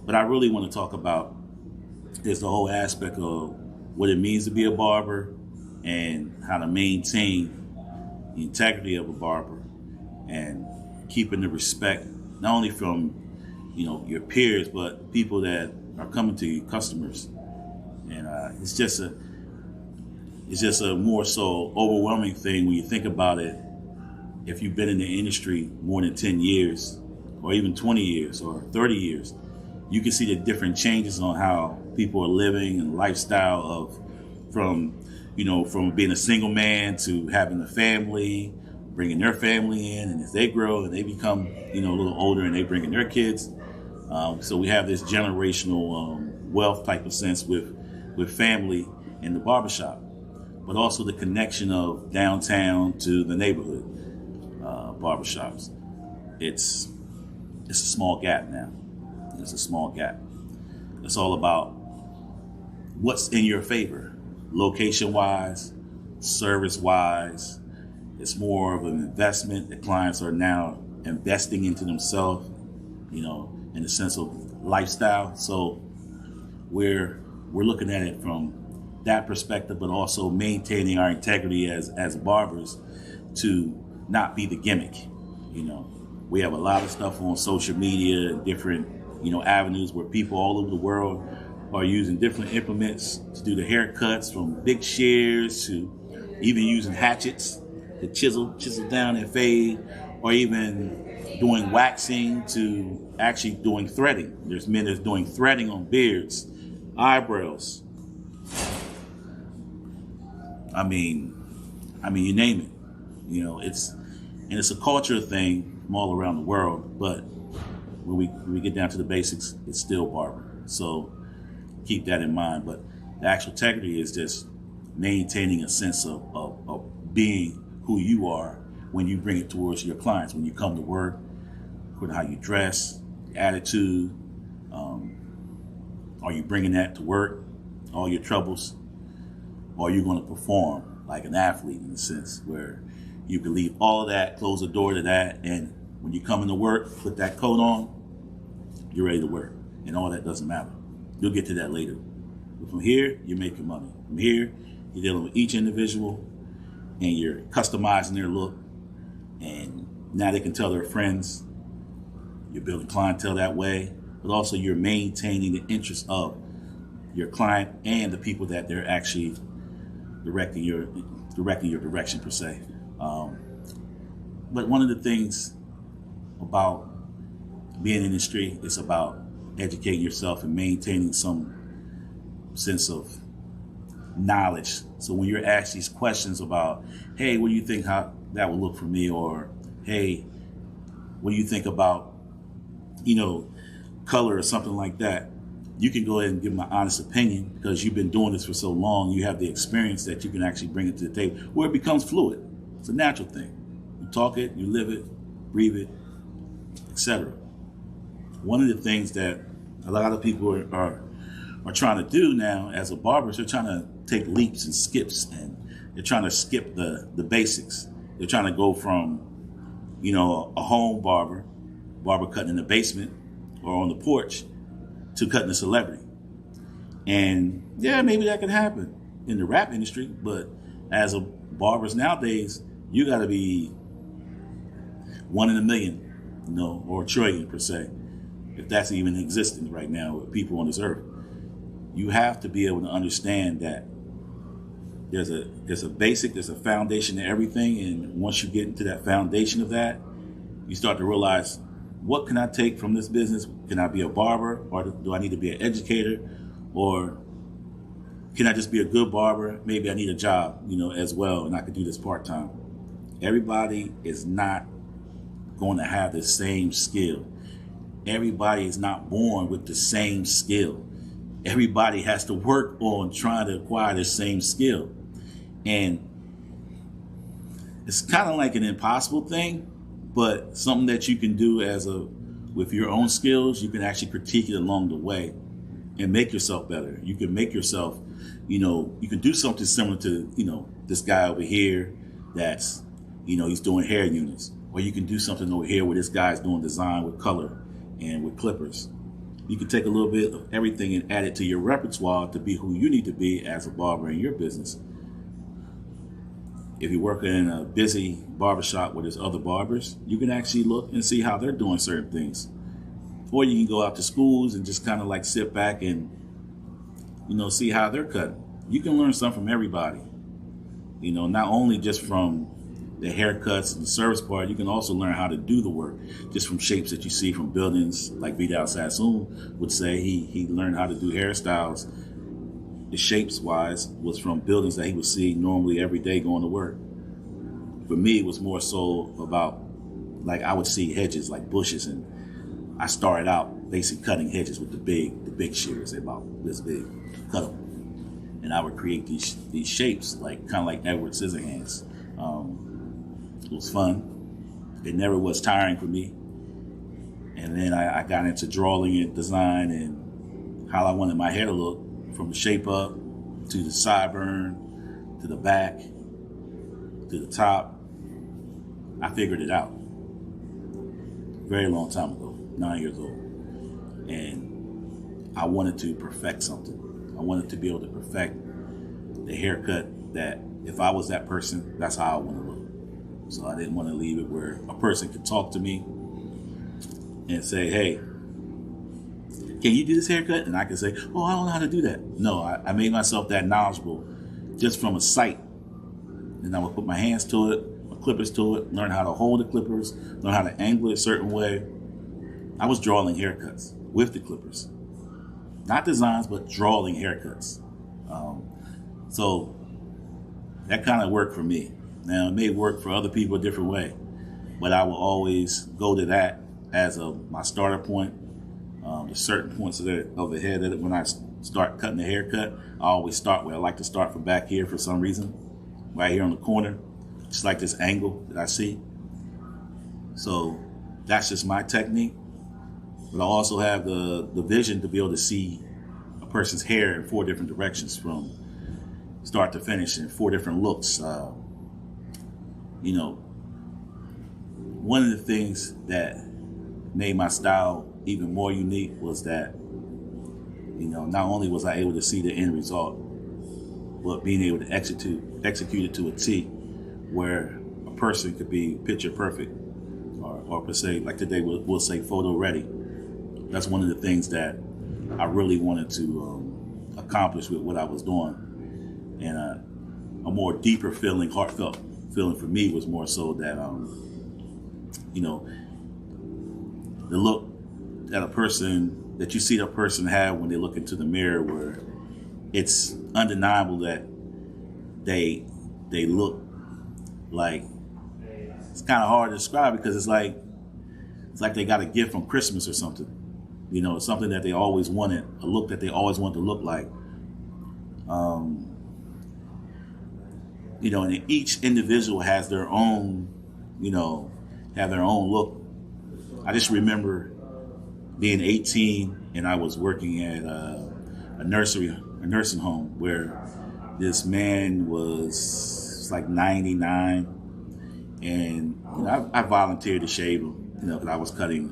But I really want to talk about is the whole aspect of what it means to be a barber and how to maintain the integrity of a barber and keeping the respect not only from your peers but people that are coming to you, customers. And it's just a more so overwhelming thing when you think about it. If you've been in the industry more than 10 years or even 20 years or 30 years, you can see the different changes on how people are living and lifestyle of from being a single man to having a family, bringing their family in, and as they grow and they become a little older and they bring in their kids. So we have this generational wealth type of sense with family in the barbershop, but also the connection of downtown to the neighborhood barbershops. It's a small gap now. It's a small gap. It's all about what's in your favor, location-wise, service-wise. It's more of an investment. The clients are now investing into themselves, in the sense of lifestyle. So we're looking at it from that perspective, but also maintaining our integrity as barbers to not be the gimmick. We have a lot of stuff on social media and different avenues where people all over the world are using different implements to do the haircuts, from big shears to even using hatchets to chisel down and fade, or even doing waxing to actually doing threading. There's men that's doing threading on beards, eyebrows. I mean, you name it. It's a culture thing from all around the world, but when we get down to the basics, it's still barber. So keep that in mind. But the actual integrity is just maintaining a sense of being who you are when you bring it towards your clients, when you come to work, according to how you dress, attitude. Are you bringing that to work, all your troubles? Or are you going to perform like an athlete in a sense where you can leave all of that, close the door to that, and when you come into work, put that coat on, you're ready to work. And all that doesn't matter. You'll get to that later. But from here, you're making money. From here, you're dealing with each individual and you're customizing their look. And now they can tell their friends. You're building clientele that way. But also you're maintaining the interest of your client and the people that they're actually directing your direction per se. But one of the things about being in the industry is about educating yourself and maintaining some sense of knowledge. So when you're asked these questions about, hey, what do you think how that would look for me? Or, hey, what do you think about, color or something like that? You can go ahead and give my honest opinion because you've been doing this for so long. You have the experience that you can actually bring it to the table where it becomes fluid. It's a natural thing. You talk it, you live it, breathe it, etc. One of the things that a lot of people are trying to do now as a barber is they're trying to take leaps and skips, and they're trying to skip the basics. They're trying to go from, a home barber cutting in the basement or on the porch, to cutting a celebrity. And yeah, maybe that can happen in the rap industry, but as a barbers nowadays, you got to be 1 in a million, or a trillion per se, if that's even existing right now with people on this earth. You have to be able to understand that there's a basic, there's a foundation to everything, and once you get into that foundation of that, you start to realize, what can I take from this business? Can I be a barber, or do I need to be an educator, or can I just be a good barber? Maybe I need a job, as well, and I could do this part-time. Everybody is not going to have the same skill. Everybody is not born with the same skill. Everybody has to work on trying to acquire the same skill. And it's kind of like an impossible thing, but something that you can do with your own skills. You can actually critique it along the way and make yourself better. You can make yourself, you can do something similar to, this guy over here that's, he's doing hair units. Or you can do something over here where this guy's doing design with color and with clippers. you can take a little bit of everything and add it to your repertoire to be who you need to be as a barber in your business. If you're working in a busy barbershop where there's other barbers, you can actually look and see how they're doing certain things. Or you can go out to schools and just kind of like sit back and, see how they're cutting. You can learn something from everybody. Not only just from the haircuts and the service part, you can also learn how to do the work just from shapes that you see from buildings. Like Vidal Sassoon would say, he learned how to do hairstyles. The shapes wise was from buildings that he would see normally every day going to work. For me, it was more so about, like, I would see hedges like bushes, and I started out basically cutting hedges with the big shears. They're about this big, cut them, and I would create these shapes like kind of like Edward Scissorhands. It was fun. It never was tiring for me. And then I got into drawing and design and how I wanted my hair to look, from the shape up to the sideburn to the back to the top. I figured it out very long time ago, 9 years old. And I wanted to perfect something. I wanted to be able to perfect the haircut that if I was that person, that's how I want to look. So I didn't want to leave it where a person could talk to me and say, hey, can you do this haircut? And I could say, oh, I don't know how to do that. No, I made myself that knowledgeable just from a sight. And I would put my hands to it, my clippers to it, learn how to hold the clippers, learn how to angle it a certain way. I was drawing haircuts with the clippers. Not designs, but drawing haircuts. So that kind of worked for me. Now, it may work for other people a different way, but I will always go to that as my starter point. There's certain points of the head that when I start cutting the haircut, I always start where I like to start from back here for some reason, right here on the corner, just like this angle that I see. So that's just my technique. But I also have the vision to be able to see a person's hair in 4 different directions from start to finish in 4 different looks. One of the things that made my style even more unique was that, not only was I able to see the end result, but being able to execute it to a T, where a person could be picture perfect, or per se, like today we'll say photo ready. That's one of the things that I really wanted to accomplish with what I was doing, and a more deeper feeling, heartfelt feeling for me was more so that the look that you see that person have when they look into the mirror, where it's undeniable that they look like, it's kind of hard to describe because it's like they got a gift from Christmas or something. Something that they always wanted, a look that they always wanted to look like. And each individual has their own, look. I just remember being 18 and I was working at a nursing home where this man was like 99, and I volunteered to shave him, because I was cutting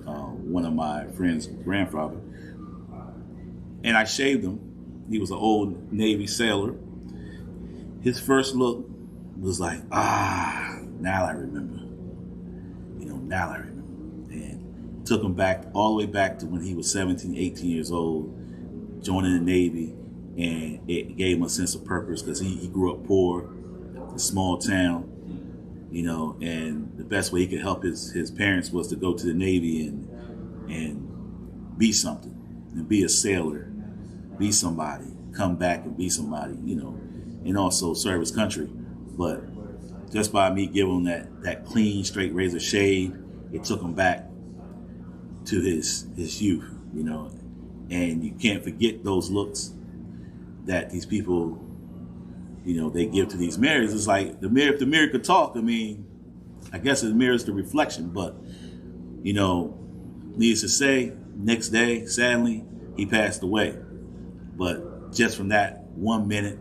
one of my friend's grandfather, and I shaved him. He was an old Navy sailor. His first look was like, now I remember. Now I remember. And took him back, all the way back to when he was 17, 18 years old, joining the Navy, and it gave him a sense of purpose because he grew up poor, a small town, and the best way he could help his parents was to go to the Navy and be something, and be a sailor, be somebody, come back and be somebody, and also serve his country. But just by me giving him that clean, straight razor shave, it took him back to his youth, and you can't forget those looks that these people, they give to these mirrors. It's like if the mirror could talk, I guess the mirror is the reflection, but, needless to say, next day, sadly, he passed away. But just from that 1 minute,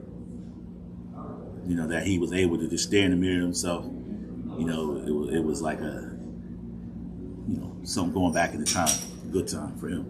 that he was able to just stare in the mirror himself, it was like something going back in the time, a good time for him.